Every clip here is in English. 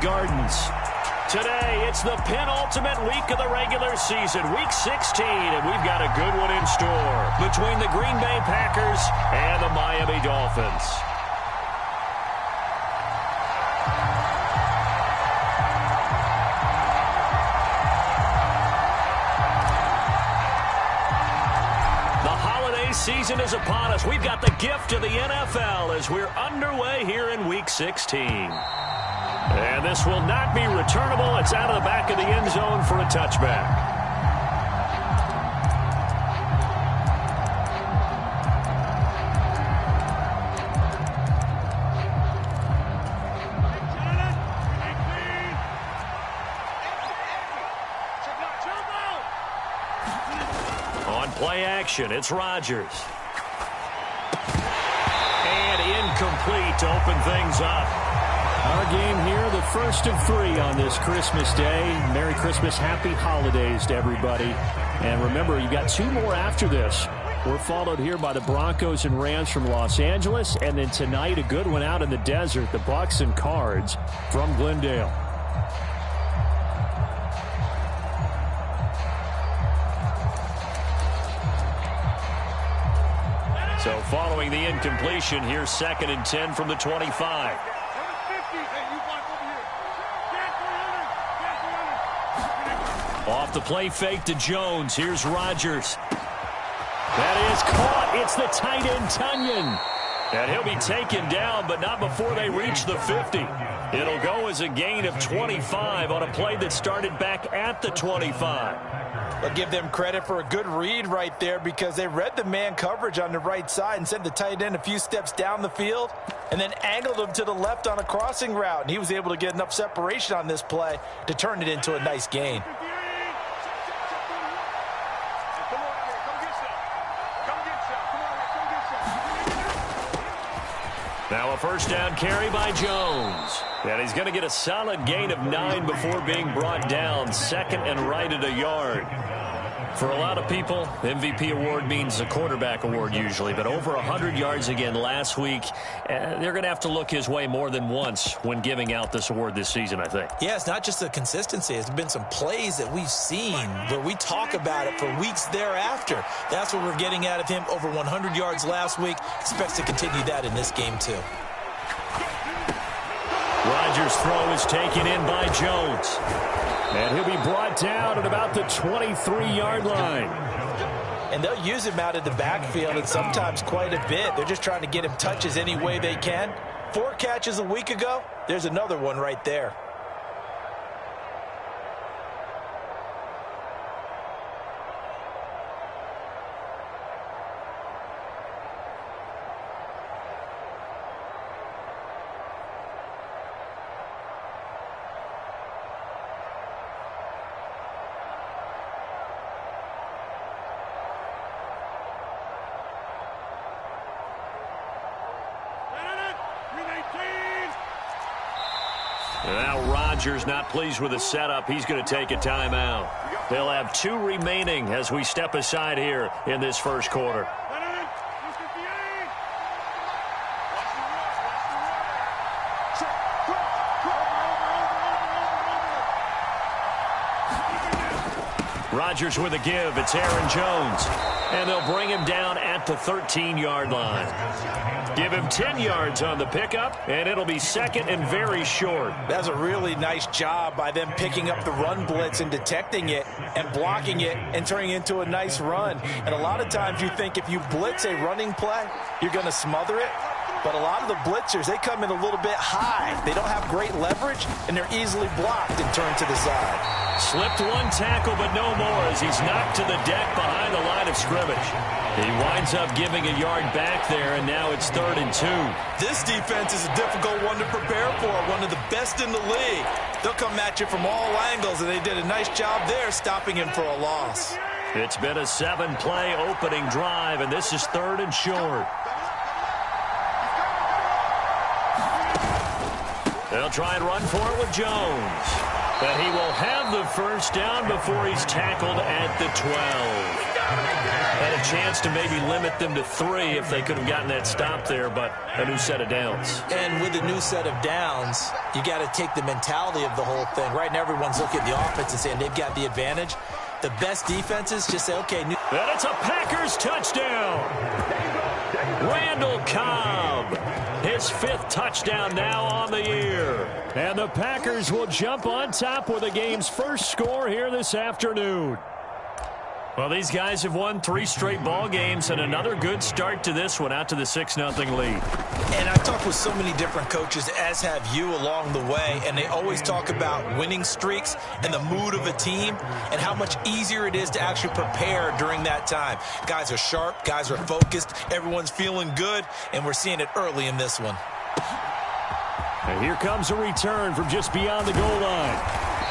Gardens. Today, it's the penultimate week of the regular season, Week 16, and we've got a good one in store between the Green Bay Packers and the Miami Dolphins. The holiday season is upon us. We've got the gift of the NFL as we're underway here in Week 16. And this will not be returnable. It's out of the back of the end zone for a touchback. On play action, it's Rodgers. And incomplete to open things up. Our game here, the first of 3 on this Christmas Day. Merry Christmas, happy holidays to everybody. And remember, you got 2 more after this. We're followed here by the Broncos and Rams from Los Angeles. And then tonight, a good one out in the desert, the Bucs and Cards from Glendale. So following the incompletion, here's 2nd and 10 from the 25. Off the play fake to Jones. Here's Rodgers. That is caught. It's the tight end, Tunyon. And he'll be taken down, but not before they reach the 50. It'll go as a gain of 25 on a play that started back at the 25. I'll give them credit for a good read right there because they read the man coverage on the right side and sent the tight end a few steps down the field and then angled him to the left on a crossing route. And he was able to get enough separation on this play to turn it into a nice gain. Now a first down carry by Jones. And he's going to get a solid gain of 9 before being brought down. 2nd and right at a yard. For a lot of people, MVP award means a quarterback award usually. But over 100 yards again last week. They're going to have to look his way more than once when giving out this award this season, I think. Yeah, it's not just the consistency. It's been some plays that we've seen where we talk about it for weeks thereafter. That's what we're getting out of him. Over 100 yards last week. Expects to continue that in this game, too. Rodgers' throw is taken in by Jones. And he'll be brought down at about the 23-yard line. And they'll use him out of the backfield and sometimes quite a bit. They're just trying to get him touches any way they can. 4 catches a week ago. There's another one right there. Now Rodgers not pleased with the setup. He's going to take a timeout. They'll have 2 remaining as we step aside here in this first quarter. Rodgers with a give. It's Aaron Jones. And they'll bring him down at the 13-yard line. Give him 10 yards on the pickup, and it'll be 2nd and very short. That's a really nice job by them picking up the run blitz and detecting it and blocking it and turning it into a nice run. And a lot of times you think if you blitz a running play, you're going to smother it. But a lot of the blitzers, they come in a little bit high. They don't have great leverage, and they're easily blocked and turned to the side. Slipped 1 tackle, but no more as he's knocked to the deck behind the line of scrimmage. He winds up giving a yard back there, and now it's 3rd and 2. This defense is a difficult one to prepare for, one of the best in the league. They'll come at you from all angles, and they did a nice job there stopping him for a loss. It's been a 7-play opening drive, and this is 3rd and short. They'll try and run for it with Jones. But he will have the first down before he's tackled at the 12. Had a chance to maybe limit them to 3 if they could have gotten that stop there, but a new set of downs. And with a new set of downs, you got to take the mentality of the whole thing. Right now, everyone's looking at the offense and saying they've got the advantage. The best defenses just say, okay. And it's a Packers touchdown. Randall Cobb, his 5th touchdown now on the year. And the Packers will jump on top with the game's first score here this afternoon. Well, these guys have won 3 straight ball games, and another good start to this one, out to the 6-0 lead. And I've talked with so many different coaches, as have you, along the way, and they always talk about winning streaks and the mood of a team and how much easier it is to actually prepare during that time. Guys are sharp, guys are focused, everyone's feeling good, and we're seeing it early in this one. And here comes a return from just beyond the goal line.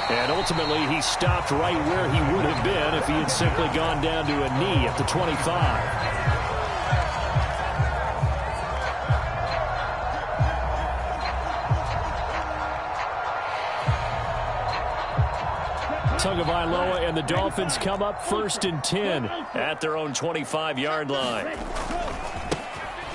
And ultimately, he stopped right where he would have been if he had simply gone down to a knee at the 25. Tagovailoa and the Dolphins come up 1st and 10 at their own 25-yard line.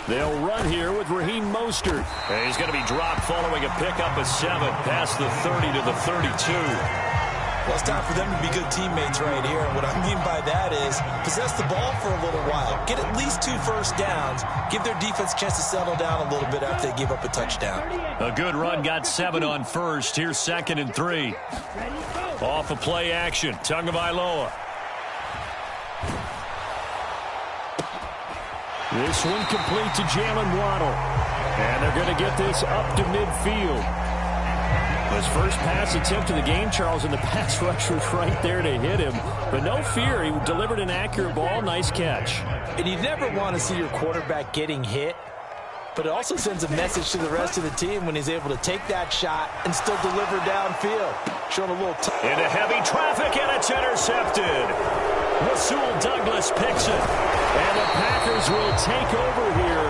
They'll run here with Raheem Mostert. And he's going to be dropped following a pickup of 7 past the 30 to the 32. Well, it's time for them to be good teammates right here. And what I mean by that is possess the ball for a little while. Get at least 2 first downs. Give their defense a chance to settle down a little bit after they give up a touchdown. A good run, got 7 on first. Here's 2nd and 3. Off of play action, Tagovailoa. This one complete to Jalen Waddle. And they're going to get this up to midfield. His first pass attempt of the game, Charles, and the pass rush was right there to hit him. But no fear, he delivered an accurate ball. Nice catch. And you never want to see your quarterback getting hit. But it also sends a message to the rest of the team when he's able to take that shot and still deliver downfield. Showing a little into heavy traffic, and it's intercepted. Rasul Douglas picks it. And the Packers will take over here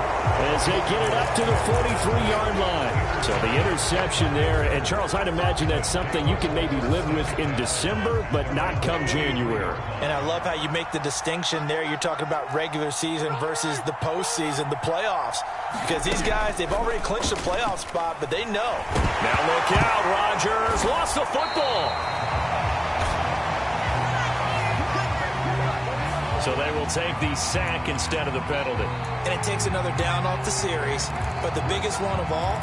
as they get it up to the 43-yard line. So the interception there. And, Charles, I'd imagine that's something you can maybe live with in December, but not come January. And I love how you make the distinction there. You're talking about regular season versus the postseason, the playoffs. Because these guys, they've already clinched a playoff spot, but they know. Now look out, Rodgers lost the football. So they will take the sack instead of the penalty. And it takes another down off the series. But the biggest one of all,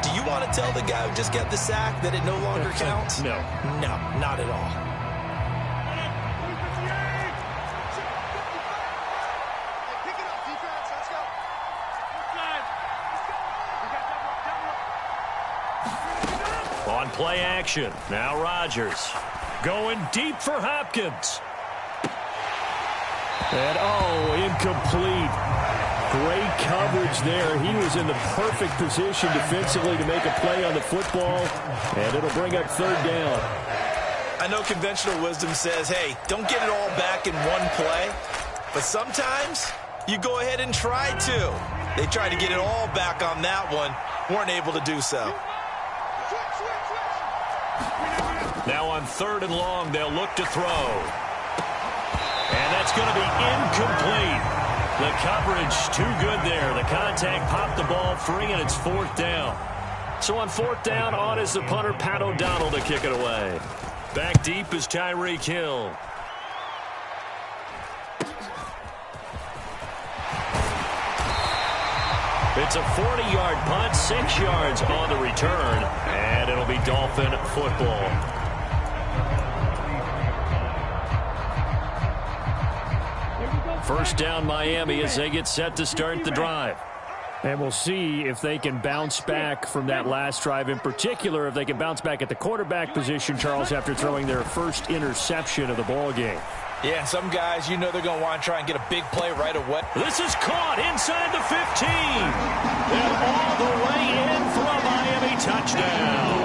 do you want to tell the guy who just got the sack that it no longer counts? No. No, not at all. On play action, now Rodgers going deep for Hopkins. And, incomplete. Great coverage there. He was in the perfect position defensively to make a play on the football, and it'll bring up 3rd down. I know conventional wisdom says, hey, don't get it all back in one play, but sometimes you go ahead and try to. They tried to get it all back on that one, weren't able to do so. Now on 3rd and long, they'll look to throw. And that's going to be incomplete. The coverage too good there. The contact popped the ball free, and it's 4th down. So on 4th down, on is the punter, Pat O'Donnell, to kick it away. Back deep is Tyreek Hill. It's a 40-yard punt, 6 yards on the return, and it'll be Dolphin football. First down, Miami, as they get set to start the drive. And we'll see if they can bounce back from that last drive. In particular, if they can bounce back at the quarterback position, Charles, after throwing their first interception of the ball game. Yeah, some guys, you know they're going to want to try and get a big play right away. This is caught inside the 15. And all the way in for a Miami touchdown.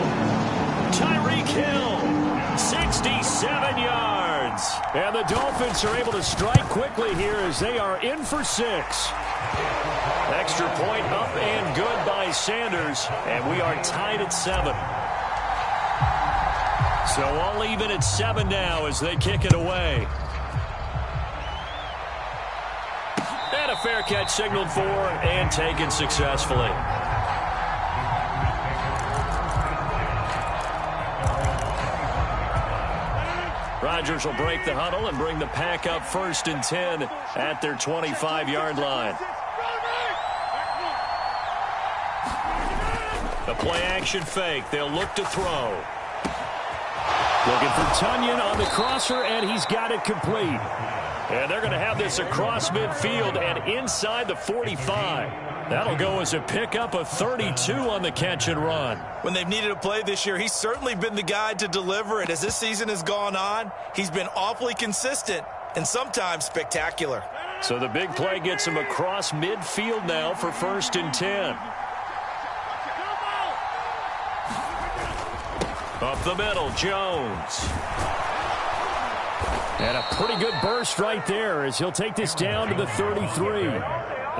Tyreek Hill, 67 yards. And the Dolphins are able to strike quickly here as they are in for 6. Extra point up and good by Sanders. And we are tied at 7. So all even at 7 now as they kick it away. fair catch signaled for and taken successfully. Rodgers will break the huddle and bring the pack up 1st and 10 at their 25-yard line. The play-action fake. They'll look to throw. Looking for Tonyan on the crosser, and he's got it complete. And they're going to have this across midfield and inside the 45. That'll go as a pickup of 32 on the catch and run. When they've needed a play this year, he's certainly been the guy to deliver it. As this season has gone on, he's been awfully consistent and sometimes spectacular. So the big play gets him across midfield now for 1st and 10. Up the middle, Jones. And a pretty good burst right there as he'll take this down to the 33.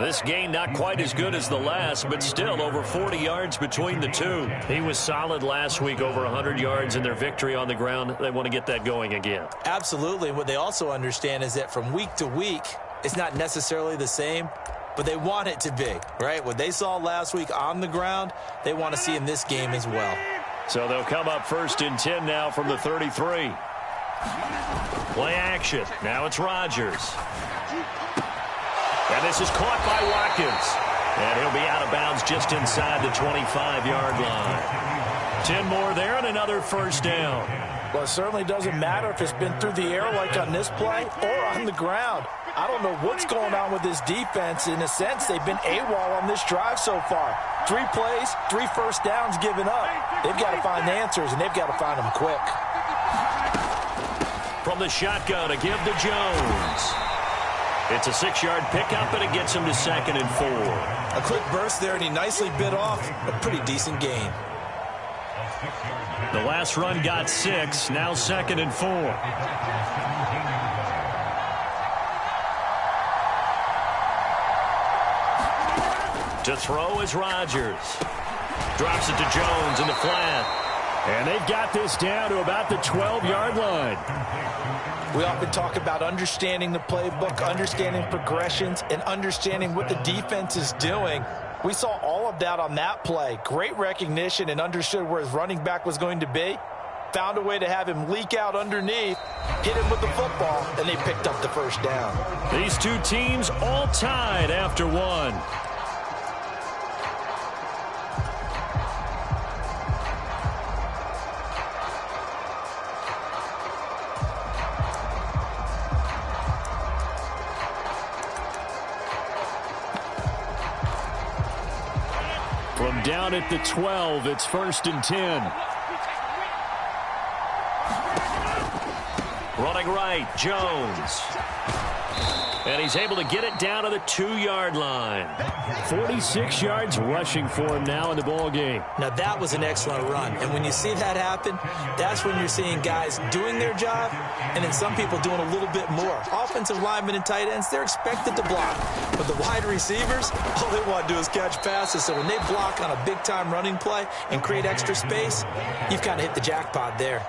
This gain not quite as good as the last, but still over 40 yards between the two. He was solid last week, over 100 yards in their victory on the ground. They want to get that going again. Absolutely. What they also understand is that from week to week, it's not necessarily the same, but they want it to be, right? What they saw last week on the ground, they want to see in this game as well. So they'll come up 1st and 10 now from the 33. Play action. Now it's Rodgers. And this is caught by Watkins. And he'll be out of bounds just inside the 25-yard line. 10 more there and another 1st down. Well, it certainly doesn't matter if it's been through the air like on this play or on the ground. I don't know what's going on with this defense. In a sense, they've been AWOL on this drive so far. 3 plays, 3 first downs given up. They've got to find answers, and they've got to find them quick. From the shotgun to give to Jones. It's a 6-yard pickup, and it gets him to 2nd and 4. A quick burst there, and he nicely bit off a pretty decent gain. The last run got 6, now 2nd and 4. To throw is Rodgers. Drops it to Jones in the flat. And they've got this down to about the 12-yard line. We often talk about understanding the playbook, understanding progressions, and understanding what the defense is doing. We saw all of that on that play. Great recognition and understood where his running back was going to be. Found a way to have him leak out underneath, hit him with the football, and they picked up the 1st down. These two teams all tied after 1. From down at the 12, it's 1st and 10. Running right, Jones. And he's able to get it down to the 2-yard line. 46 yards rushing for him now in the ball game. Now, that was an excellent run. And when you see that happen, that's when you're seeing guys doing their job and then some people doing a little bit more. Offensive linemen and tight ends, they're expected to block. But the wide receivers, all they want to do is catch passes. So when they block on a big-time running play and create extra space, you've kind of hit the jackpot there.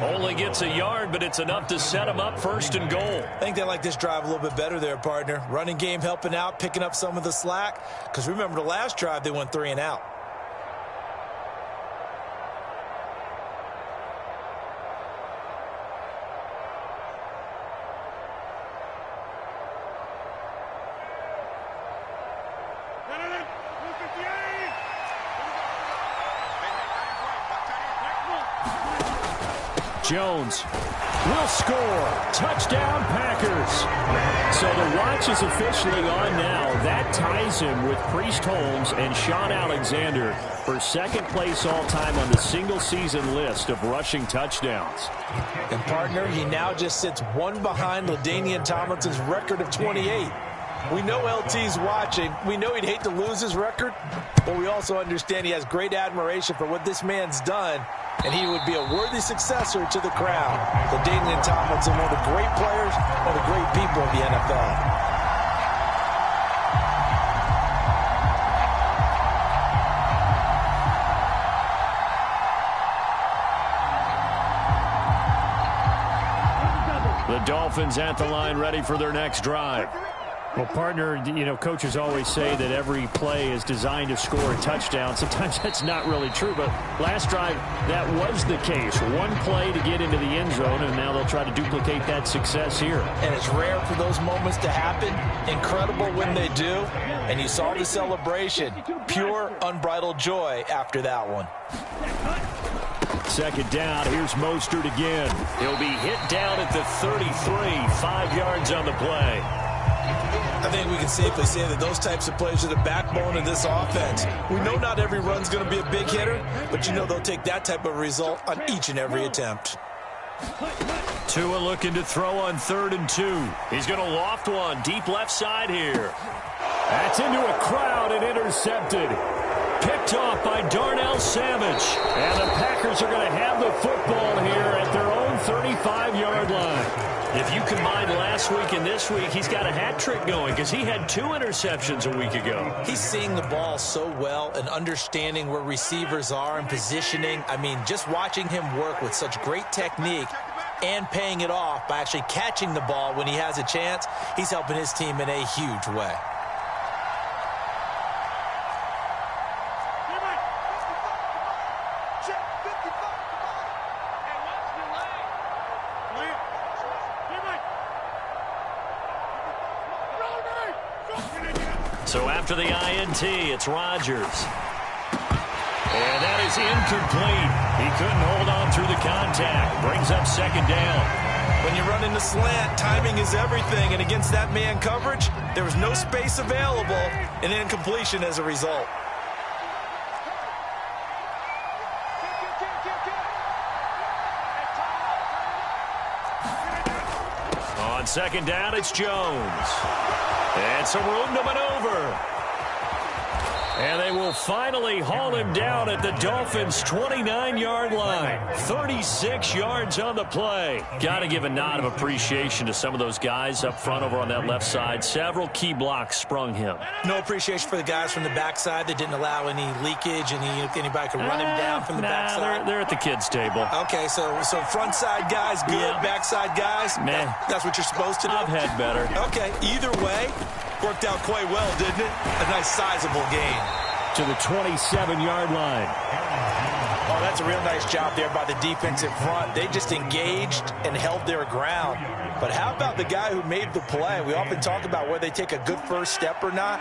Only gets a yard, but it's enough to set him up 1st and goal. I think they like this drive a little bit better there, partner. Running game helping out, picking up some of the slack. Because remember, the last drive, they went 3 and out. Jones will score. Touchdown, Packers. So the watch is officially on now. That ties him with Priest Holmes and Sean Alexander for 2nd place all-time on the single-season list of rushing touchdowns. And, partner, he now just sits 1 behind LaDainian Tomlinson's record of 28. We know LT's watching. We know he'd hate to lose his record, but we also understand he has great admiration for what this man's done, and he would be a worthy successor to the crown. LaDainian Tomlinson, one of the great players, one of the great people of the NFL. The Dolphins at the line ready for their next drive. Well, partner, coaches always say that every play is designed to score a touchdown. Sometimes that's not really true, but last drive, that was the case. One play to get into the end zone, and now they'll try to duplicate that success here. And it's rare for those moments to happen. Incredible when they do. And you saw the celebration. Pure, unbridled joy after that one. Second down, here's Mostert again. He'll be hit down at the 33, 5 yards on the play. I think we can safely say that those types of plays are the backbone of this offense. We know not every run's going to be a big hitter, but they'll take that type of result on each and every attempt. Tua looking to throw on 3rd and 2. He's going to loft one deep left side here. That's into a crowd and intercepted. Picked off by Darnell Savage. And the Packers are going to have the football here at their own 35-yard line. If you combine last week and this week, he's got a hat trick going because he had 2 interceptions a week ago. He's seeing the ball so well and understanding where receivers are and positioning. I mean, just watching him work with such great technique and paying it off by actually catching the ball when he has a chance, he's helping his team in a huge way. So after the INT, it's Rodgers. And that is incomplete. He couldn't hold on through the contact. Brings up second down. When you run in the slant, timing is everything. And against that man coverage, there was no space available, and incompletion as a result. On second down, it's Jones. And some room to maneuver. And they will finally haul him down at the Dolphins' 29-yard line. 36 yards on the play. Got to give a nod of appreciation to some of those guys up front over on that left side. Several key blocks sprung him. No appreciation for the guys from the backside that didn't allow any leakage, and anybody could run him down from the backside. They're at the kids' table. Okay, so front side guys good, yeah. Backside guys, man, that's what you're supposed to do? I've had better. Okay, either way, worked out quite well, didn't it? A nice sizable gain. To the 27-yard line. Oh, that's a real nice job there by the defensive front. They just engaged and held their ground. But how about the guy who made the play? We often talk about whether they take a good first step or not.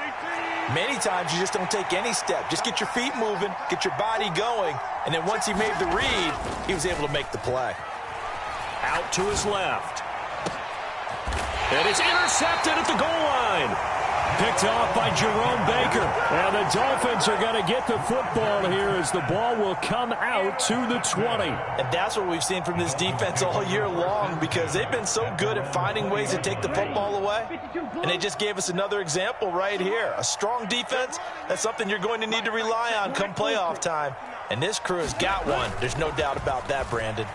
Many times you just don't take any step. Just get your feet moving, get your body going, and then once he made the read, he was able to make the play. Out to his left. And it's intercepted at the goal line. Picked off by Jerome Baker. And the Dolphins are going to get the football here as the ball will come out to the 20. And that's what we've seen from this defense all year long, because they've been so good at finding ways to take the football away. And they just gave us another example right here. A strong defense, that's something you're going to need to rely on come playoff time. And this crew has got one. There's no doubt about that, Brandon.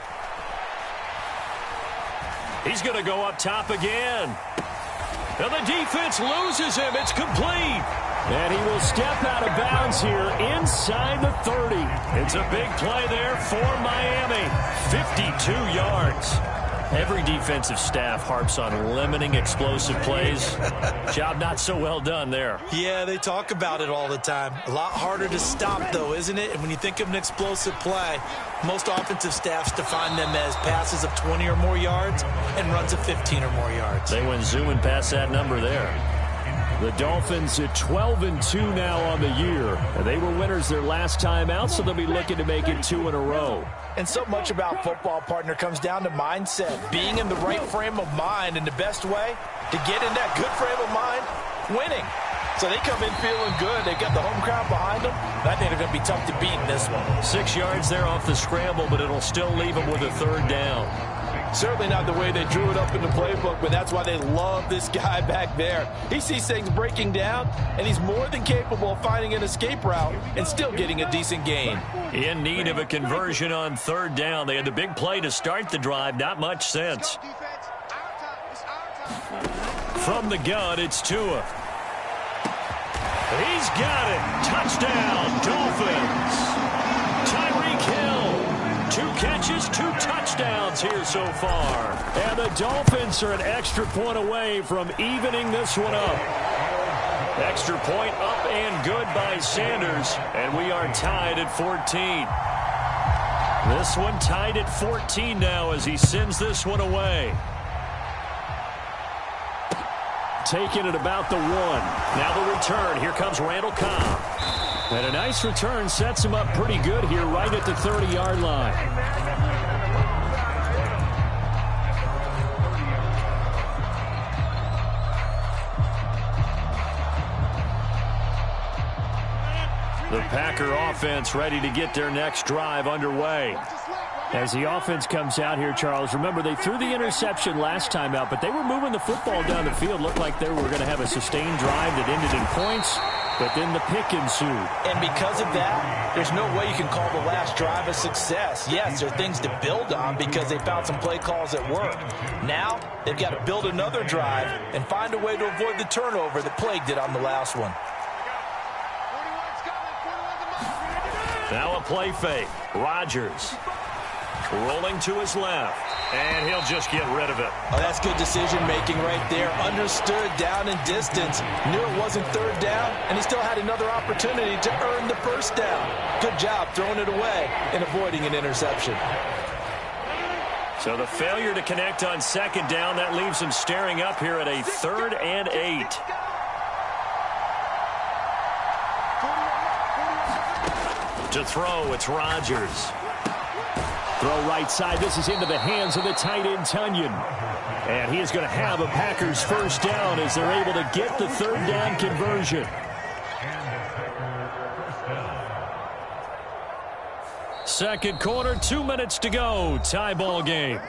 He's going to go up top again. And the defense loses him. It's complete. And he will step out of bounds here inside the 30. It's a big play there for Miami. 52 yards. Every defensive staff harps on limiting explosive plays. Job not so well done there. Yeah, they talk about it all the time. A lot harder to stop, though, isn't it? And when you think of an explosive play, most offensive staffs define them as passes of 20 or more yards and runs of 15 or more yards. They went zooming past that number there. The Dolphins at 12-2 now on the year. And they were winners their last time out, so they'll be looking to make it 2 in a row. And so much about football, partner, comes down to mindset. Being in the right frame of mind, and the best way to get in that good frame of mind, winning. So they come in feeling good. They've got the home crowd behind them. And I think they're going to be tough to beat in this one. 6 yards there off the scramble, but it'll still leave them with a third down. Certainly not the way they drew it up in the playbook, but that's why they love this guy back there. He sees things breaking down, and he's more than capable of finding an escape route and still getting a decent gain. In need of a conversion on third down. They had the big play to start the drive. Not much sense. From the gun, it's Tua. He's got it. Touchdown, Dolphins. Tyreek Hill 2 catches, 2 touchdowns here so far. And the Dolphins are an extra point away from evening this one up. Extra point up and good by Sanders, and we are tied at 14. This one tied at 14 now as he sends this one away. Taking it about the 1. Now the return. Here comes Randall Cobb. And a nice return sets him up pretty good here right at the 30-yard line. The Packer offense ready to get their next drive underway. As the offense comes out here, Charles, remember they threw the interception last time out, but they were moving the football down the field. Looked like they were going to have a sustained drive that ended in points, but then the pick ensued. And because of that, there's no way you can call the last drive a success. Yes, there are things to build on because they found some play calls that work. Now, they've got to build another drive and find a way to avoid the turnover that plagued it on the last one. Now a play fake. Rodgers rolling to his left, and he'll just get rid of it. Oh, that's good decision-making right there. Understood down and distance. Knew it wasn't third down, and he still had another opportunity to earn the first down. Good job throwing it away and avoiding an interception. So the failure to connect on second down, that leaves him staring up here at a 3rd and 8. To throw, it's Rodgers. Throw right side. This is into the hands of the tight end, Tunyon. And he is going to have a Packers first down as they're able to get the 3rd down conversion. Second quarter, 2 minutes to go. Tie ball game.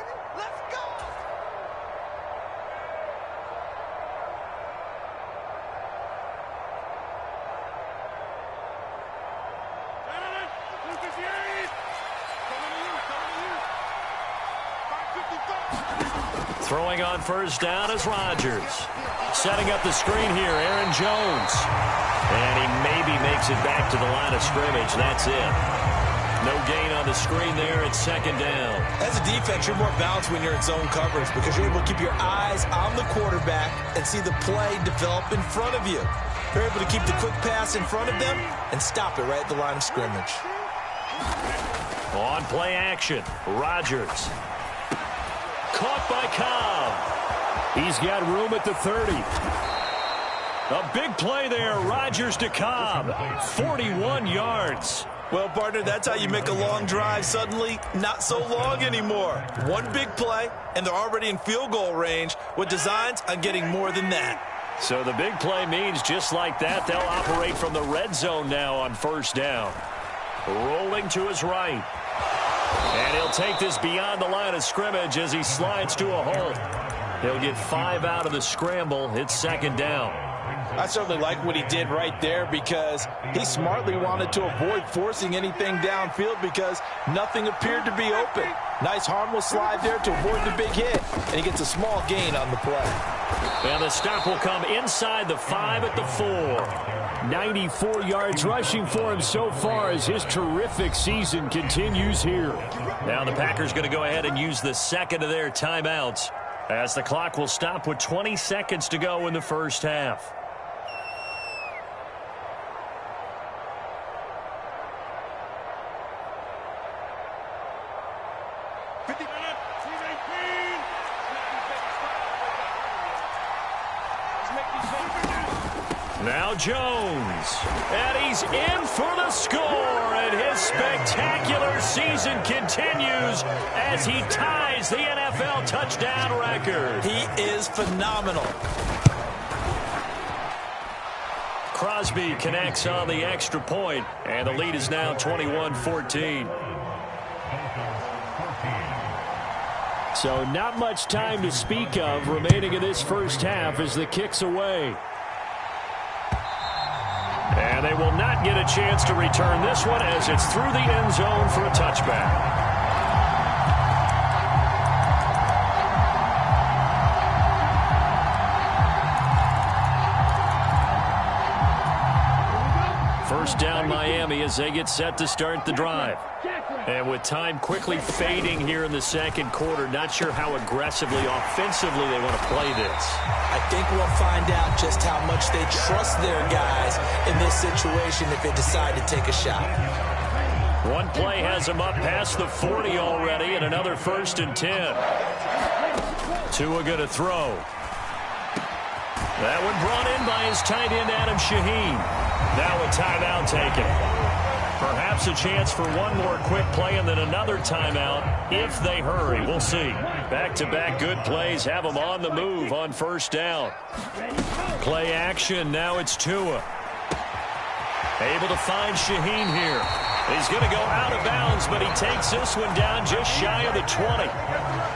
Throwing on first down is Rodgers. Setting up the screen here, Aaron Jones. And he maybe makes it back to the line of scrimmage. That's it. No gain on the screen there. It's second down. As a defense, you're more balanced when you're in zone coverage because you're able to keep your eyes on the quarterback and see the play develop in front of you. You're able to keep the quick pass in front of them and stop it right at the line of scrimmage. On play action, Rodgers. Caught by Cobb. He's got room at the 30. A big play there, Rodgers to Cobb. 41 yards. Well, partner, that's how you make a long drive suddenly not so long anymore. One big play, and they're already in field goal range with designs on getting more than that. So the big play means just like that, they'll operate from the red zone now on first down. Rolling to his right. And he'll take this beyond the line of scrimmage as he slides to a hole. He'll get 5 out of the scramble. It's second down. I certainly like what he did right there because he smartly wanted to avoid forcing anything downfield because nothing appeared to be open. Nice harmless slide there to avoid the big hit, and he gets a small gain on the play. And the stop will come inside the 5 at the 4. 94 yards rushing for him so far as his terrific season continues here. Now the Packers going to go ahead and use the second of their timeouts as the clock will stop with 20 seconds to go in the first half. Now Jones, and he's in for the score, and his spectacular season continues as he ties the NFL touchdown record. He is phenomenal. Crosby connects on the extra point, and the lead is now 21-14. So not much time to speak of remaining in this first half as the kick's away. And they will not get a chance to return this one as it's through the end zone for a touchback. First down Miami as they get set to start the drive. And with time quickly fading here in the second quarter, not sure how aggressively, offensively they want to play this. I think we'll find out just how much they trust their guys in this situation if they decide to take a shot. One play has them up past the 40 already, and another 1st and 10. Tua going to throw. That one brought in by his tight end, Adam Shaheen. Now a timeout taken. Perhaps a chance for one more quick play and then another timeout if they hurry. We'll see. Back-to-back good plays have them on the move on 1st down. Play action. Now it's Tua. Able to find Shaheen here. He's going to go out of bounds, but he takes this one down just shy of the 20.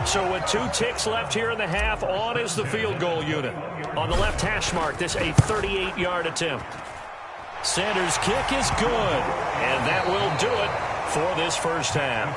So with 2 ticks left here in the half, on is the field goal unit. On the left hash mark, this a 38-yard attempt. Sanders' kick is good, and that will do it for this first half.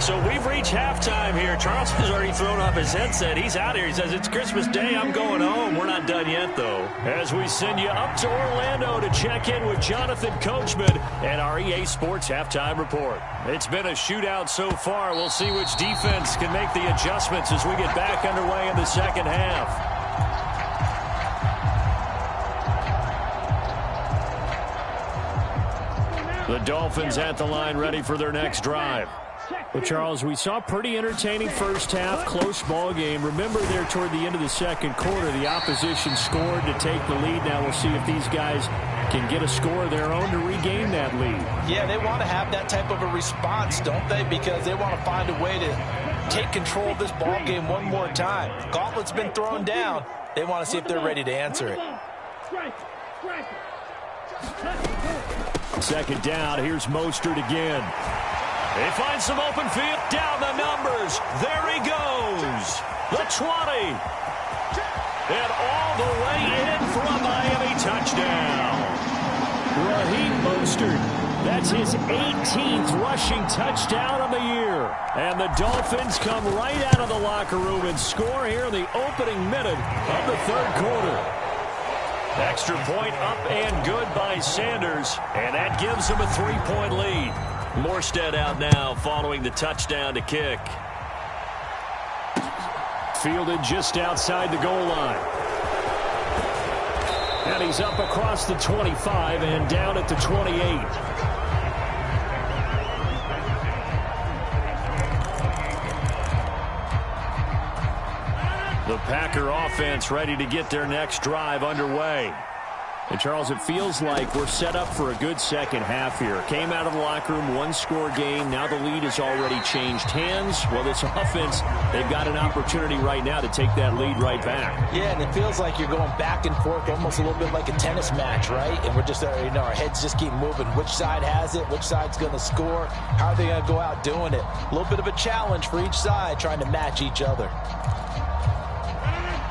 So we've reached halftime here. Charles has already thrown off his headset. He's out here. He says, it's Christmas Day. I'm going home. We're not done yet, though. As we send you up to Orlando to check in with Jonathan Coachman and our EA Sports Halftime Report. It's been a shootout so far. We'll see which defense can make the adjustments as we get back underway in the second half. The Dolphins at the line, ready for their next drive. Well, Charles, we saw a pretty entertaining first half, close ball game. Remember there toward the end of the second quarter, the opposition scored to take the lead. Now we'll see if these guys can get a score of their own to regain that lead. Yeah, they want to have that type of a response, don't they? Because they want to find a way to take control of this ball game one more time. Gauntlet's been thrown down. They want to see if they're ready to answer it. Second down, here's Mostert again. He finds some open field, down the numbers. There he goes. The 20. And all the way in for a Miami touchdown. Raheem Mostert. That's his 18th rushing touchdown of the year. And the Dolphins come right out of the locker room and score here in the opening minute of the third quarter. Extra point up and good by Sanders, and that gives him a 3-point lead. Morstead out now following the touchdown to kick. Fielded just outside the goal line. And he's up across the 25 and down at the 28. The Packer offense ready to get their next drive underway. And, Charles, it feels like we're set up for a good second half here. Came out of the locker room, one-score game. Now the lead has already changed hands. Well, this offense, they've got an opportunity right now to take that lead right back. Yeah, and it feels like you're going back and forth, almost a little bit like a tennis match, right? And we're just, our heads just keep moving. Which side has it? Which side's going to score? How are they going to go out doing it? A little bit of a challenge for each side, trying to match each other.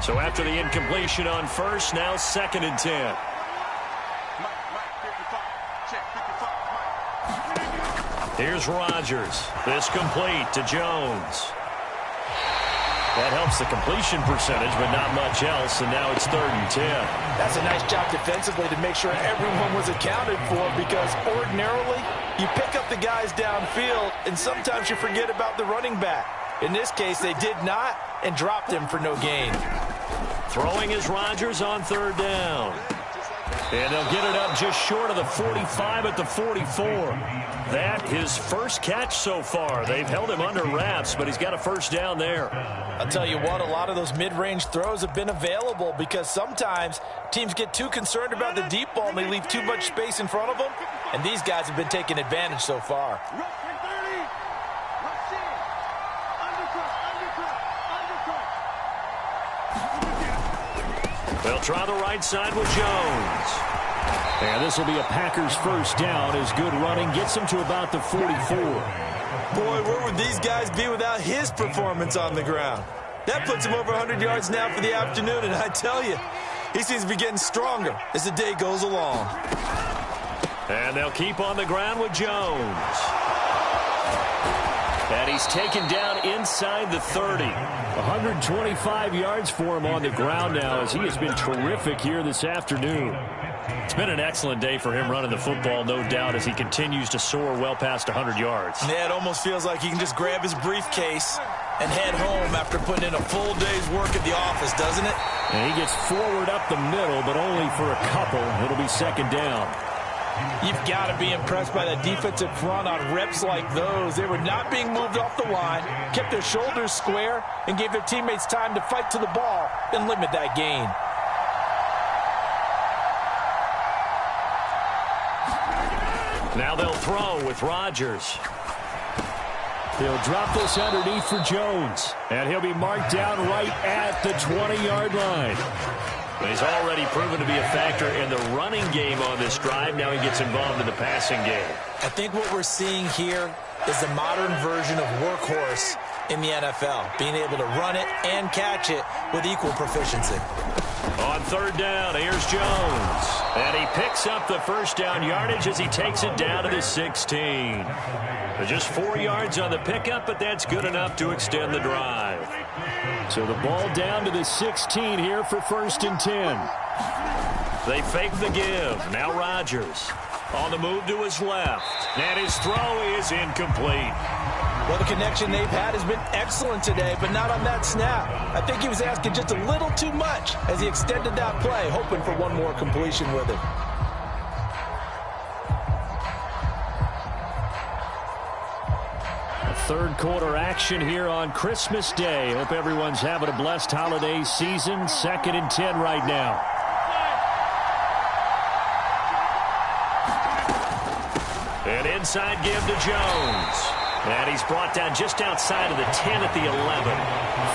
So after the incompletion on first, now 2nd and 10. Here's Rodgers. This complete to Jones. That helps the completion percentage, but not much else, and now it's 3rd and 10. That's a nice job defensively to make sure everyone was accounted for, because ordinarily you pick up the guys downfield, and sometimes you forget about the running back. In this case, they did not, and dropped him for no gain. Throwing is Rodgers on 3rd down. And they'll get it up just short of the 45 at the 44. That his first catch so far. They've held him under wraps, but he's got a first down there. I'll tell you what, a lot of those mid-range throws have been available, because sometimes teams get too concerned about the deep ball and they leave too much space in front of them. And these guys have been taking advantage so far. They'll try the right side with Jones. And this will be a Packers first down as good running gets them to about the 44. Boy, where would these guys be without his performance on the ground? That puts him over 100 yards now for the afternoon, and I tell you, he seems to be getting stronger as the day goes along. And they'll keep on the ground with Jones. And And he's taken down inside the 30. 125 yards for him on the ground now as he has been terrific here this afternoon. It's been an excellent day for him running the football, no doubt, as he continues to soar well past 100 yards. Yeah, it almost feels like he can just grab his briefcase and head home after putting in a full day's work at the office, doesn't it? And he gets forward up the middle, but only for a couple. It'll be second down. You've got to be impressed by that defensive front on reps like those. They were not being moved off the line, kept their shoulders square, and gave their teammates time to fight to the ball and limit that gain. Now they'll throw with Rodgers. They'll drop this underneath for Jones. And he'll be marked down right at the 20-yard line. He's already proven to be a factor in the running game on this drive. Now he gets involved in the passing game. I think what we're seeing here is the modern version of workhorse in the NFL, being able to run it and catch it with equal proficiency. On third down, here's Jones. And he picks up the first down yardage as he takes it down to the 16. Just 4 yards on the pickup, but that's good enough to extend the drive. So the ball down to the 16 here for 1st and 10. They fake the give. Now Rodgers on the move to his left. And his throw is incomplete. Well, the connection they've had has been excellent today, but not on that snap. I think he was asking just a little too much as he extended that play, hoping for one more completion with it. Third quarter action here on Christmas Day. Hope everyone's having a blessed holiday season. 2nd and 10 right now. An inside give to Jones. And he's brought down just outside of the 10 at the 11.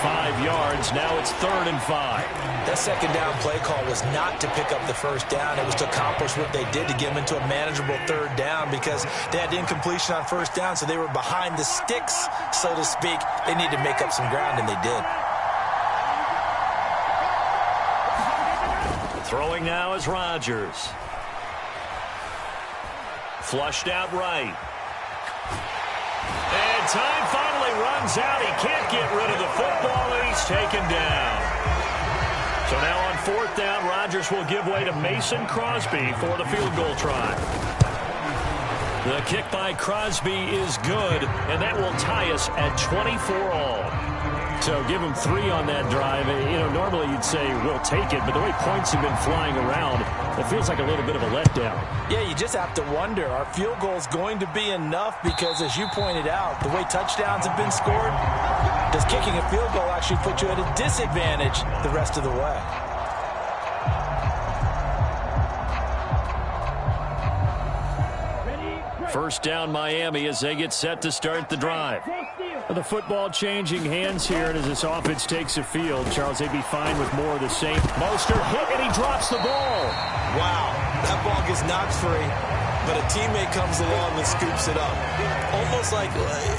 5 yards. Now it's 3rd and 5. That second down play call was not to pick up the first down. It was to accomplish what they did to get them into a manageable third down because they had incompletion on first down, so they were behind the sticks, so to speak. They needed to make up some ground, and they did. Throwing now is Rodgers. Flushed out right. And time finally runs out. He can't get rid of the football, and he's taken down. So now on 4th down, Rodgers will give way to Mason Crosby for the field goal try. The kick by Crosby is good, and that will tie us at 24 all. So give him 3 on that drive. You know, normally you'd say we'll take it, but the way points have been flying around, it feels like a little bit of a letdown. Yeah, you just have to wonder, are field goals going to be enough? Because as you pointed out, the way touchdowns have been scored, does kicking a field goal actually put you at a disadvantage the rest of the way? First down Miami as they get set to start the drive. The football changing hands here, and as this offense takes a field, Charles, they'd be fine with more of the same. Mostert hit, and he drops the ball. Wow, that ball gets knocked free, but a teammate comes along and scoops it up.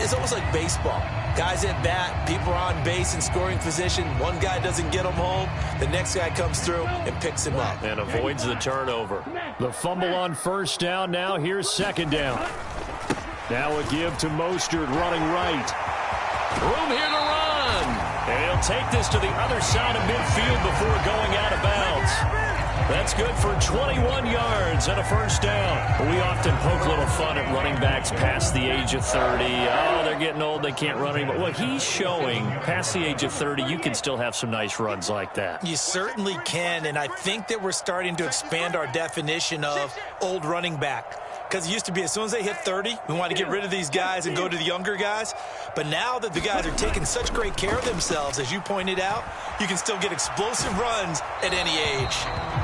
It's almost like baseball. Guys at bat, people are on base in scoring position. One guy doesn't get him home. The next guy comes through and picks him up. And avoids the turnover. The fumble on first down. Now here's 2nd down. Now a give to Mostert running right. Room here to run. And he'll take this to the other side of midfield before going out of bounds. That's good for 21 yards and a first down. We often poke a little fun at running backs past the age of 30. Oh, they're getting old, they can't run anymore. Well, he's showing past the age of 30, you can still have some nice runs like that. You certainly can, and I think that we're starting to expand our definition of old running back. Because it used to be as soon as they hit 30, we want to get rid of these guys and go to the younger guys. But now that the guys are taking such great care of themselves, as you pointed out, you can still get explosive runs at any age.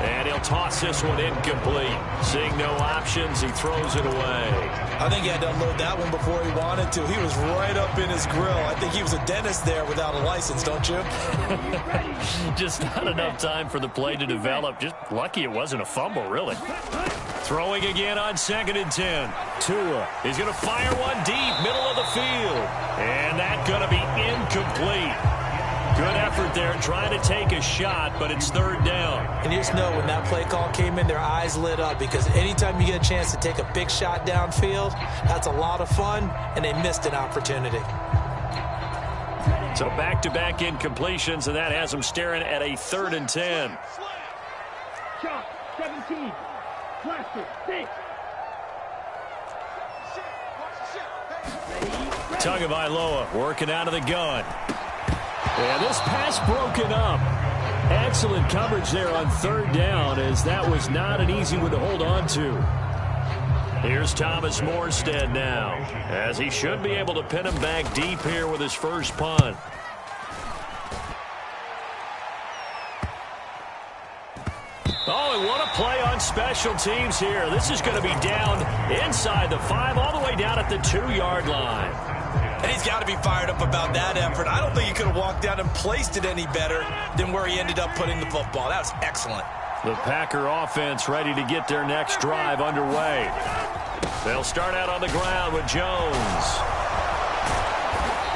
And he'll toss this one incomplete. Seeing no options, he throws it away. I think he had to unload that one before he wanted to. He was right up in his grill. I think he was a dentist there without a license, don't you? Just not enough time for the play to develop. Just lucky it wasn't a fumble, really. Throwing again on 2nd and 10. Tua. He's going to fire one deep, middle of the field. And that's going to be incomplete. Good effort there, trying to take a shot, but it's 3rd down. And you just know when that play call came in, their eyes lit up because anytime you get a chance to take a big shot downfield, that's a lot of fun, and they missed an opportunity. So back-to-back incompletions, and that has them staring at a 3rd and 10. Shot 17. Blaster 6. Tagovailoa working out of the gun. And this pass broken up. Excellent coverage there on 3rd down, as that was not an easy one to hold on to. Here's Thomas Morstead now, as he should be able to pin him back deep here with his first punt. Oh, and what a play on special teams here. This is going to be down inside the 5, all the way down at the 2-yard line. And he's got to be fired up about that effort. I don't think he could have walked down and placed it any better than where he ended up putting the football. That was excellent. The Packer offense ready to get their next drive underway. They'll start out on the ground with Jones.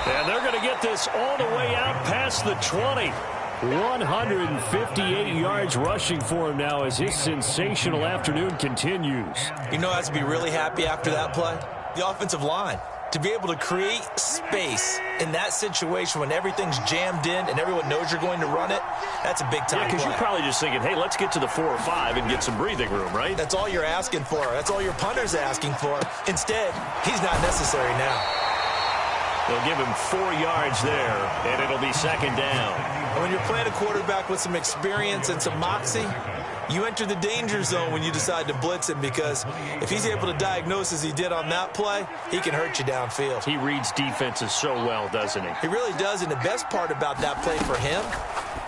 And they're going to get this all the way out past the 20. 158 yards rushing for him now as his sensational afternoon continues. You know, has to be really happy after that play. The offensive line. To be able to create space in that situation when everything's jammed in and everyone knows you're going to run it, that's a big time play. Because you're probably just thinking, hey, let's get to the 4 or 5 and get some breathing room, right? That's all you're asking for. That's all your punter's asking for. Instead, he's not necessary now. They'll give him 4 yards there, and it'll be 2nd down. And when you're playing a quarterback with some experience and some moxie, you enter the danger zone when you decide to blitz him, because if he's able to diagnose as he did on that play, he can hurt you downfield. He reads defenses so well, doesn't he? He really does, and the best part about that play for him,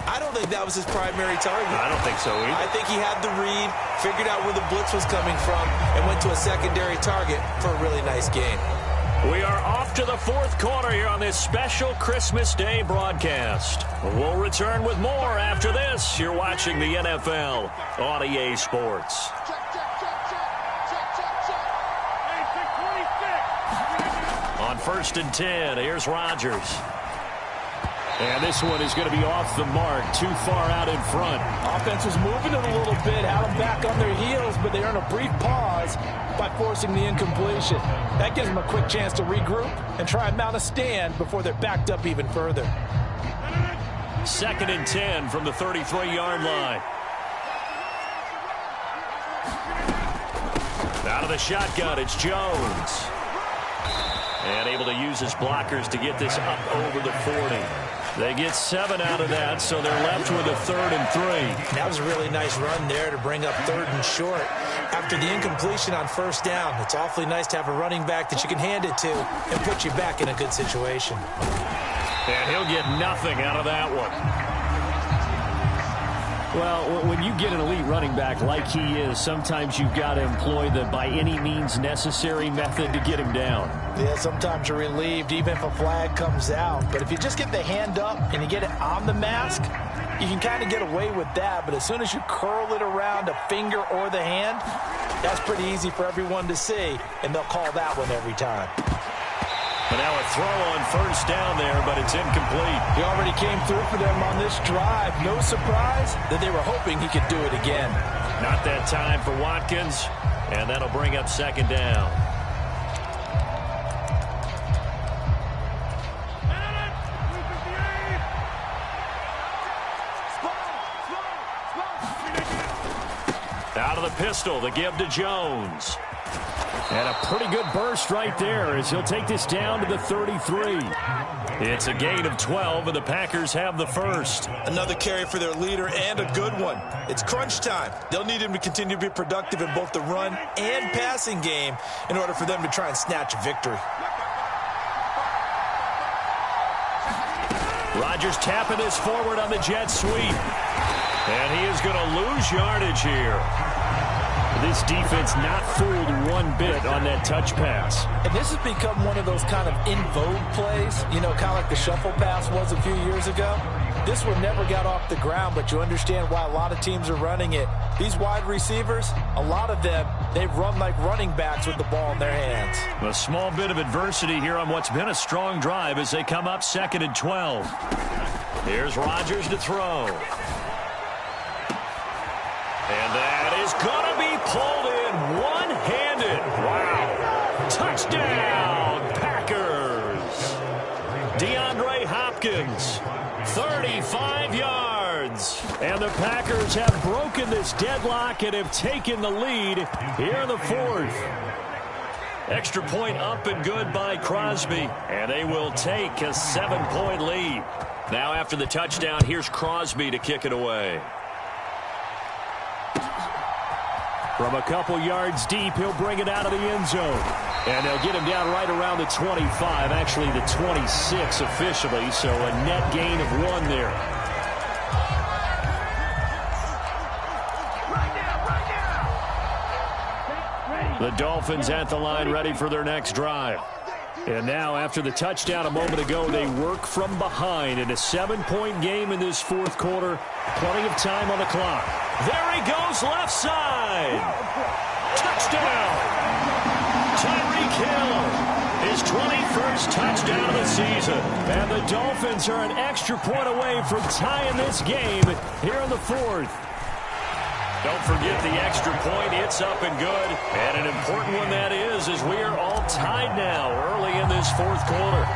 I don't think that was his primary target. I don't think so either. I think he had the read, figured out where the blitz was coming from, and went to a secondary target for a really nice game. We are off to the 4th quarter here on this special Christmas Day broadcast. We'll return with more after this. You're watching the NFL on EA Sports. On 1st and 10, here's Rodgers. And this one is going to be off the mark, too far out in front. Offense was moving it a little bit, had them back on their heels, but they earned a brief pause by forcing the incompletion. That gives them a quick chance to regroup and try and mount a stand before they're backed up even further. 2nd and 10 from the 33-yard line. Out of the shotgun, it's Jones. And able to use his blockers to get this up over the 40. They get 7 out of that, so they're left with a 3rd and 3. That was a really nice run there to bring up 3rd and short. After the incompletion on 1st down, it's awfully nice to have a running back that you can hand it to and put you back in a good situation. And he'll get nothing out of that one. Well, when you get an elite running back like he is, sometimes you've got to employ the by any means necessary method to get him down. Yeah, sometimes you're relieved even if a flag comes out. But if you just get the hand up and you get it on the mask, you can kind of get away with that. But as soon as you curl it around a finger or the hand, that's pretty easy for everyone to see, and they'll call that one every time. And now a throw on 1st down there, but it's incomplete. He already came through for them on this drive. No surprise that they were hoping he could do it again. Not that time for Watkins, and that'll bring up 2nd down. Out of the pistol, the give to Jones. And a pretty good burst right there as he'll take this down to the 33. It's a gain of 12, and the Packers have the 1st. Another carry for their leader, and a good one. It's crunch time. They'll need him to continue to be productive in both the run and passing game in order for them to try and snatch a victory. Rodgers tapping this forward on the jet sweep. And he is going to lose yardage here. This defense not fooled one bit on that touch pass. And this has become one of those kind of in vogue plays, you know, kind of like the shuffle pass was a few years ago. This one never got off the ground, but you understand why a lot of teams are running it. These wide receivers, a lot of them, they run like running backs with the ball in their hands. A small bit of adversity here on what's been a strong drive as they come up 2nd and 12. Here's Rodgers to throw. And that is going to be pulled in one-handed. Wow. Touchdown, Packers. DeAndre Hopkins Hopkins. 35 yards. And the Packers have broken this deadlock and have taken the lead here in the fourth. Extra point up and good by Crosby. And they will take a 7-point lead. Now after the touchdown, here's Crosby to kick it away. From a couple yards deep, he'll bring it out of the end zone. And they'll get him down right around the 25, actually the 26 officially, so a net gain of 1 there. The Dolphins at the line ready for their next drive. And now, after the touchdown a moment ago, they work from behind in a 7-point game in this fourth quarter. Plenty of time on the clock. There he goes, left side. Touchdown. Tyreek Hill, his 21st touchdown of the season. And the Dolphins are an extra point away from tying this game here in the fourth. Don't forget the extra point. It's up and good. And an important one that is, as we are all tied now early in this fourth quarter.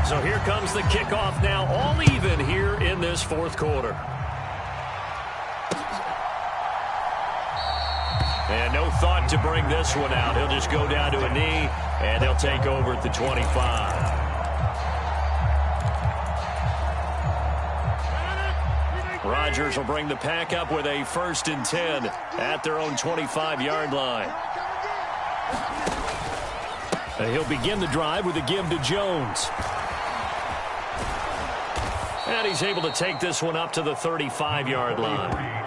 So here comes the kickoff now, all even here in this fourth quarter. And no thought to bring this one out. He'll just go down to a knee, and they'll take over at the 25. Rodgers will bring the pack up with a 1st and 10 at their own 25-yard line. And he'll begin the drive with a give to Jones. And he's able to take this one up to the 35-yard line.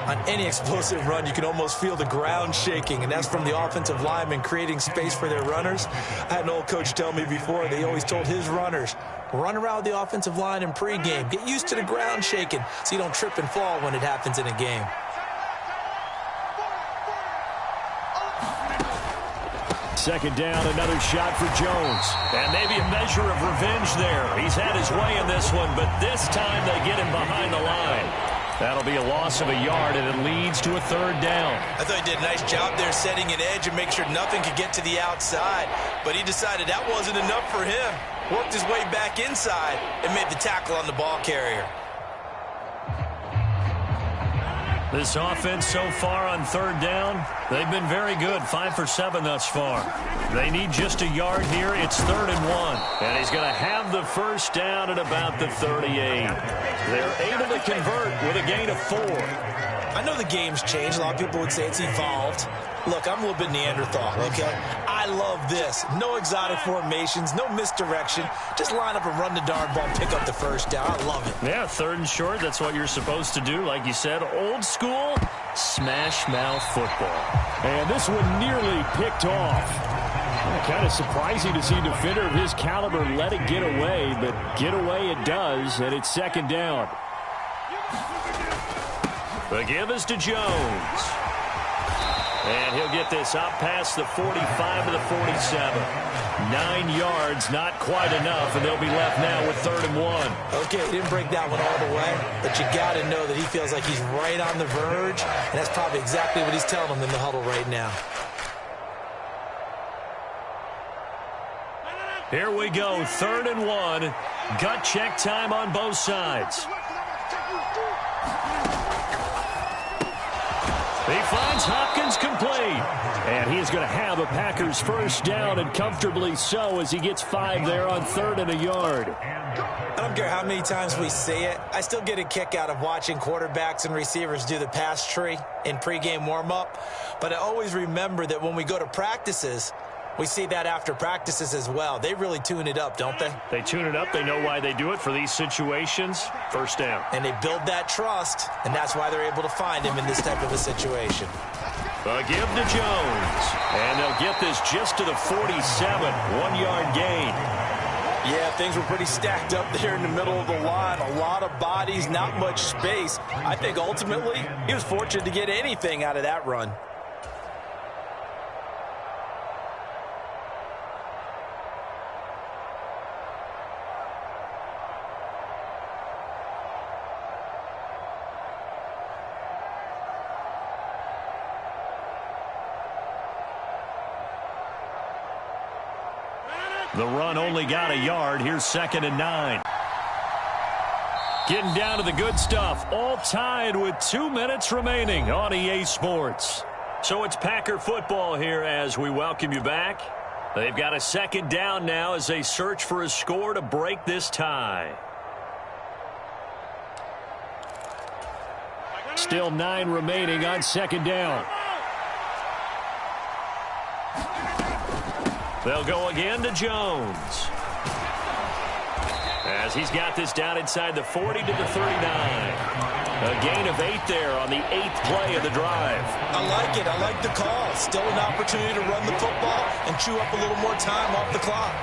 On any explosive run, you can almost feel the ground shaking, and that's from the offensive linemen creating space for their runners. I had an old coach tell me before, they always told his runners, run around the offensive line in pregame. Get used to the ground shaking so you don't trip and fall when it happens in a game. Second down, another shot for Jones. And maybe a measure of revenge there. He's had his way in this one, but this time they get him behind the line. That'll be a loss of a yard, and it leads to a 3rd down. I thought he did a nice job there setting an edge and make sure nothing could get to the outside. But he decided that wasn't enough for him. Worked his way back inside and made the tackle on the ball carrier. This offense so far on 3rd down, they've been very good, 5 for 7 thus far. They need just a yard here. It's 3rd and 1. And he's going to have the 1st down at about the 38. They're able to convert with a gain of 4. I know the game's changed. A lot of people would say it's evolved. Look, I'm a little bit Neanderthal, okay? I love this. No exotic formations, no misdirection. Just line up and run the darn ball, pick up the 1st down. I love it. Yeah, 3rd and short, that's what you're supposed to do. Like you said, old school, smash mouth football. And this one nearly picked off. Kind of surprising to see a defender of his caliber let it get away, but get away it does, and it's 2nd down. The give is to Jones. And he'll get this up past the 45 to the 47. 9 yards, not quite enough, and they'll be left now with 3rd and 1. Okay, he didn't break that one all the way, but you got to know that he feels like he's right on the verge, and that's probably exactly what he's telling them in the huddle right now. Here we go, 3rd and 1. Gut check time on both sides. He finds Hopkins complete. And he is going to have a Packers 1st down, and comfortably so, as he gets 5 there on 3rd and a yard. I don't care how many times we say it. I still get a kick out of watching quarterbacks and receivers do the pass tree in pregame warm-up. But I always remember that when we go to practices, we see that after practices as well. They really tune it up, don't they? They tune it up. They know why they do it for these situations. 1st down. And they build that trust, and that's why they're able to find him in this type of a situation. A give to Jones. And they'll get this just to the 47. 1-yard gain. Yeah, things were pretty stacked up there in the middle of the line. A lot of bodies, not much space. I think ultimately he was fortunate to get anything out of that run. The run only got a yard. Here's 2nd and 9. Getting down to the good stuff. All tied with 2 minutes remaining on EA Sports. So it's Packer football here as we welcome you back. They've got a second down now as they search for a score to break this tie. Still 9 remaining on second down. They'll go again to Jones. As he's got this down inside the 40 to the 39. A gain of 8 there on the 8th play of the drive. I like it. I like the call. Still an opportunity to run the football and chew up a little more time off the clock.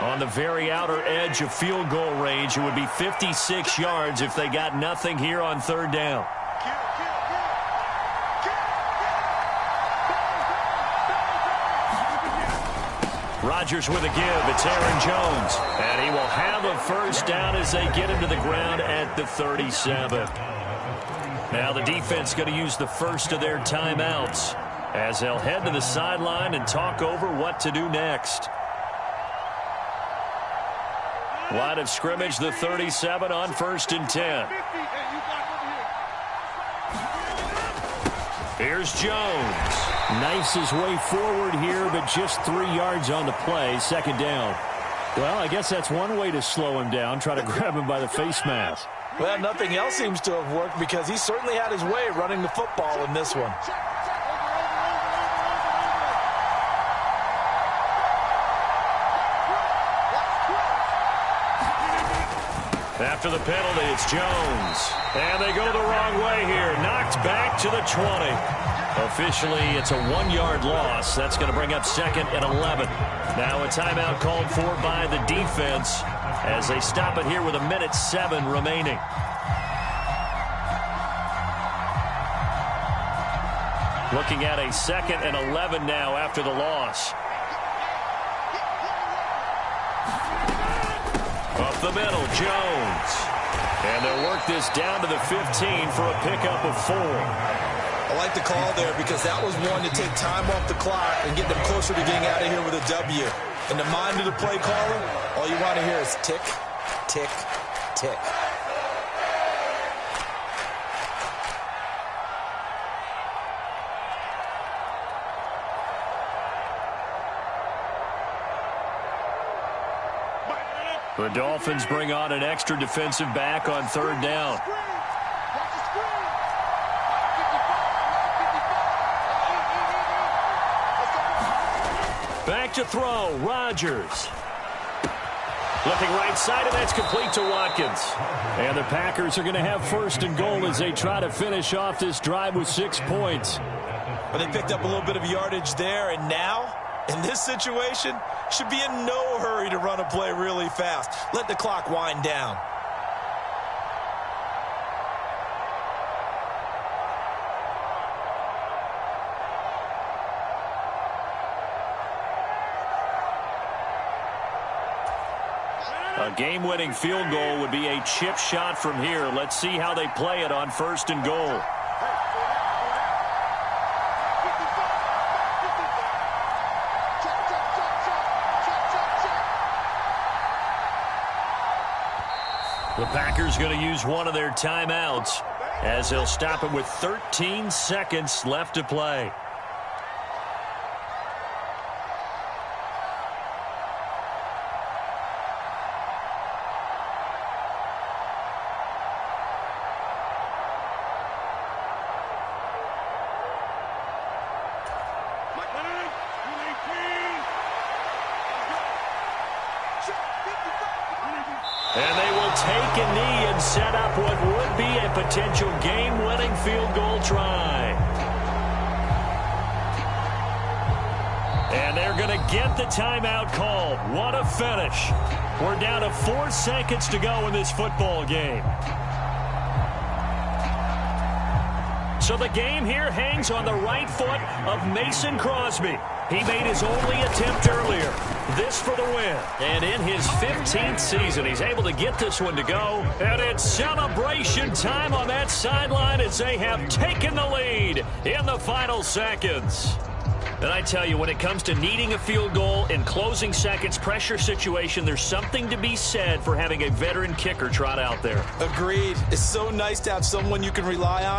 On the very outer edge of field goal range, it would be 56 yards if they got nothing here on third down. Rodgers with a give. It's Aaron Jones. And he will have a first down as they get him to the ground at the 37. Now the defense going to use the first of their timeouts as they'll head to the sideline and talk over what to do next. Line of scrimmage, the 37 on 1st and 10. Here's Jones. Knifes his way forward here, but just 3 yards on the play. Second down. Well, I guess that's one way to slow him down. Try to grab him by the face mask. Well, nothing else seems to have worked because he certainly had his way running the football in this one. After the penalty, it's Jones. And they go the wrong way here. Knocked back to the 20. Officially, it's a 1-yard loss. That's going to bring up 2nd and 11. Now a timeout called for by the defense as they stop it here with 1:07 remaining. Looking at a 2nd and 11 now after the loss. Up the middle, Jones. And they'll work this down to the 15 for a pickup of 4. I like the call there because that was one to take time off the clock and get them closer to getting out of here with a W. In the mind of the play caller, all you want to hear is tick, tick, tick. The Dolphins bring on an extra defensive back on third down. Back to throw, Rodgers. Looking right side, and that's complete to Watkins. And the Packers are going to have 1st and goal as they try to finish off this drive with 6 points. But they picked up a little bit of yardage there, and now, in this situation, should be in no hurry to run a play really fast. Let the clock wind down. A game-winning field goal would be a chip shot from here. Let's see how they play it on 1st and goal. The Packers going to use one of their timeouts as they'll stop it with 13 seconds left to play. And they will take a knee and set up what would be a potential game-winning field goal try. And they're going to get the timeout called. What a finish. We're down to 4 seconds to go in this football game. So the game here hangs on the right foot of Mason Crosby. He made his only attempt earlier. This for the win. And in his 15th season, he's able to get this one to go. And it's celebration time on that sideline as they have taken the lead in the final seconds. And I tell you, when it comes to needing a field goal in closing seconds, pressure situation, there's something to be said for having a veteran kicker trot out there. Agreed. It's so nice to have someone you can rely on.